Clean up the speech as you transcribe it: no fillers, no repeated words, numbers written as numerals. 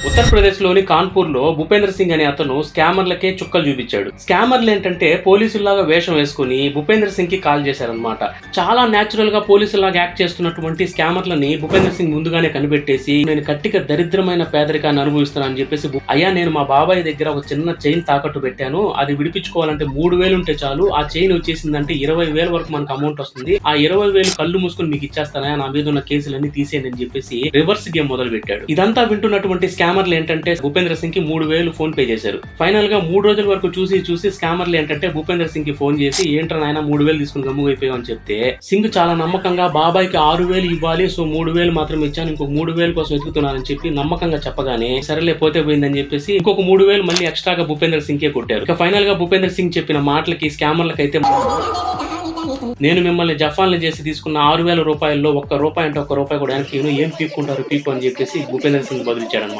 ఉత్తరప్రదేశ్ లోని కాన్పూర్ లో భూపేంద్ర సింగ్ అనే అతను స్కామర్లకే చుక్కలు చూపించాడు. స్కామర్లు ఏంటంటే పోలీసుల్లాగా వేషం వేసుకుని భూపేంద్ర సింగ్ కి కాల్ చేశారనమాట. చాలా నేచురల్ గా పోలీసులాగా యాక్ట్ చేస్తున్నటువంటి స్కామర్లని భూపేంద్ర సింగ్ ముందుగానే కనిపెట్టేసి, నేను కట్టిక దరిద్రమైన పేదరికాన్ని అనుభవిస్తున్నానని చెప్పేసి, అయ్యా నేను మా బాబాయ్ దగ్గర ఒక చిన్న చైన్ తాకట్టు పెట్టాను, అది విడిపించుకోవాలంటే 3,000 ఉంటే చాలు, ఆ చైన్ వచ్చేసిందంటే 20,000 వరకు మనకు అమౌంట్ వస్తుంది, ఆ 20,000 కళ్ళు మూసుకుని మీకు ఇచ్చేస్తానా, నా మీద ఉన్న కేసులన్నీ తీసేయండి అని చెప్పేసి రివర్స్ గేమ్ మొదలు పెట్టాడు. ఇదంతా వింటున్నటువంటి స్కామర్లు ఏంటంటే భూపేంద్ర సింగ్ కి 3,000 ఫోన్ పే చేశారు. ఫైనల్ గా 3 రోజుల వరకు చూసి స్కామర్లు ఏంటంటే భూపేంద్ర సింగ్ కి ఫోన్ చేసి, ఏంట్రా నాయన 3,000 తీసుకుని గమ్ముగా అయిపోయావు అని చెప్తే, సింగ్ చాలా నమ్మకంగా బాబాయ్కి 6,000 ఇవ్వాలి, సో 3,000 మాత్రం ఇచ్చాను, ఇంకో 3,000 కోసం వెతుకుతున్నానని చెప్పి నమ్మకంగా చెప్పగానే, సరేలే పోతే పోయిందని చెప్పేసి ఇంకొక 3,000 మళ్ళీ ఎక్స్ట్రాగా భూపేంద్ర సింగ్ కే కొట్టారు. ఇక ఫైనల్ గా భూపేంద్ర సింగ్ చెప్పిన మాటలకి స్కామర్లకైతే, నేను మిమ్మల్ని జఫాన్లు చేసి తీసుకున్న 6,000 రూపాయల్లో ఒక్క రూపాయి అంటే ఒక్క రూపాయి కూడా వెనక్కి ఏం పీక్కుంటారు పీక్కు అని చెప్పేసి భూపేంద్ర సింగ్ బదులిచ్చాడనమాట.